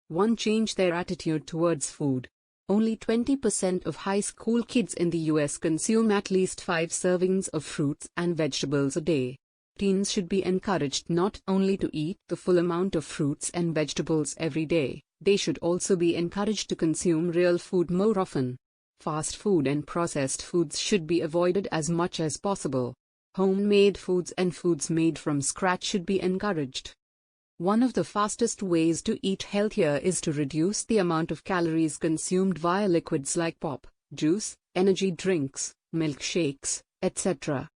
1. Change their attitude towards food. Only 20% of high school kids in the US consume at least 5 servings of fruits and vegetables a day. Teens should be encouraged not only to eat the full amount of fruits and vegetables every day, they should also be encouraged to consume real food more often. Fast food and processed foods should be avoided as much as possible. Homemade foods and foods made from scratch should be encouraged. One of the fastest ways to eat healthier is to reduce the amount of calories consumed via liquids like pop, juice, energy drinks, milkshakes, etc.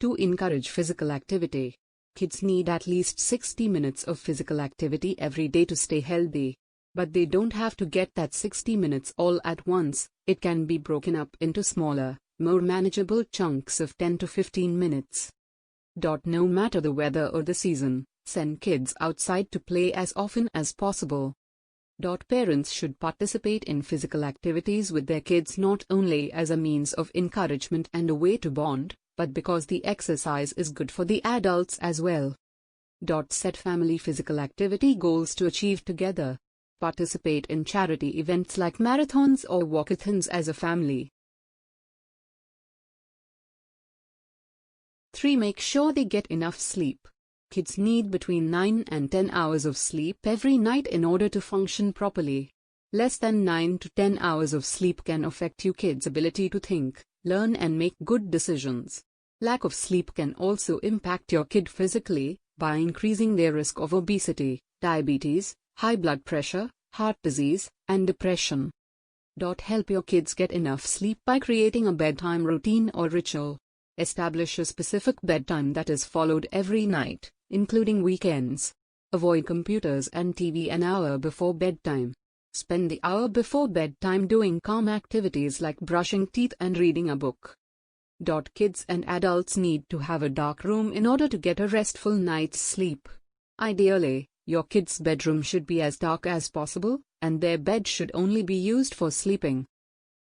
To encourage physical activity. Kids need at least 60 minutes of physical activity every day to stay healthy. But they don't have to get that 60 minutes all at once. It can be broken up into smaller, more manageable chunks of 10 to 15 minutes. No matter the weather or the season, send kids outside to play as often as possible. Parents should participate in physical activities with their kids not only as a means of encouragement and a way to bond, but because the exercise is good for the adults as well. Set family physical activity goals to achieve together. Participate in charity events like marathons or walkathons as a family. 3. Make sure they get enough sleep. Kids need between 9 and 10 hours of sleep every night in order to function properly. Less than 9 to 10 hours of sleep can affect your kids' ability to think, learn and make good decisions. Lack of sleep can also impact your kid physically, by increasing their risk of obesity, diabetes, high blood pressure, heart disease, and depression. Help your kids get enough sleep by creating a bedtime routine or ritual. Establish a specific bedtime that is followed every night, including weekends. Avoid computers and TV an hour before bedtime. Spend the hour before bedtime doing calm activities like brushing teeth and reading a book. Kids and adults need to have a dark room in order to get a restful night's sleep. Ideally, your kids' bedroom should be as dark as possible, and their bed should only be used for sleeping.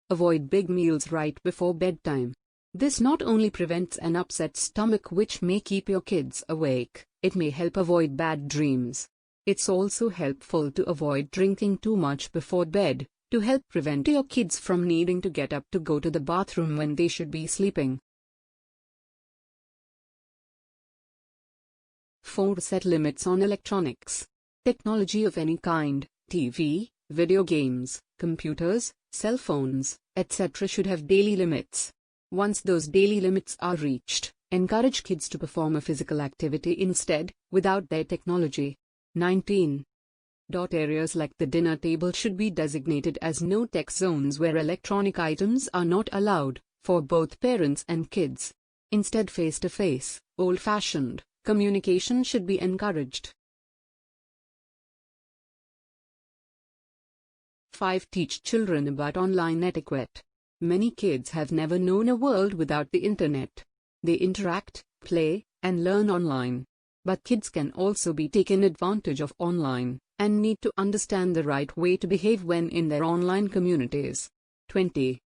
Avoid big meals right before bedtime. This not only prevents an upset stomach which may keep your kids awake, it may help avoid bad dreams. It's also helpful to avoid drinking too much before bed, to help prevent your kids from needing to get up to go to the bathroom when they should be sleeping. 4. Set limits on electronics. Technology of any kind, TV, video games, computers, cell phones, etc. should have daily limits. Once those daily limits are reached, encourage kids to perform a physical activity instead, without their technology. 19. Areas like the dinner table should be designated as no-tech zones where electronic items are not allowed, for both parents and kids. Instead, face-to-face, old-fashioned communication should be encouraged. 5. Teach children about online etiquette. Many kids have never known a world without the internet. They interact, play, and learn online. But kids can also be taken advantage of online, and need to understand the right way to behave when in their online communities. 20.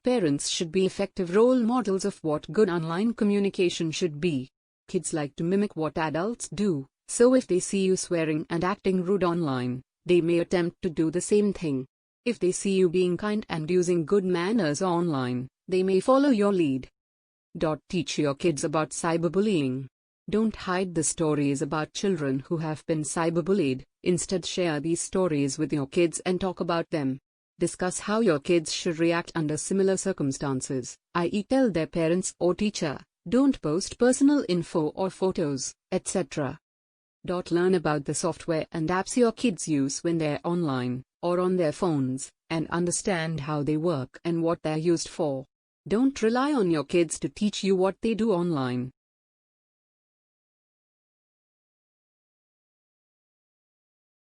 Parents should be effective role models of what good online communication should be. Kids like to mimic what adults do, so if they see you swearing and acting rude online, they may attempt to do the same thing. If they see you being kind and using good manners online, they may follow your lead. Teach your kids about cyberbullying. Don't hide the stories about children who have been cyberbullied, instead share these stories with your kids and talk about them. Discuss how your kids should react under similar circumstances, i.e. tell their parents or teacher, don't post personal info or photos, etc. Learn about the software and apps your kids use when they're online, or on their phones, and understand how they work and what they're used for. Don't rely on your kids to teach you what they do online.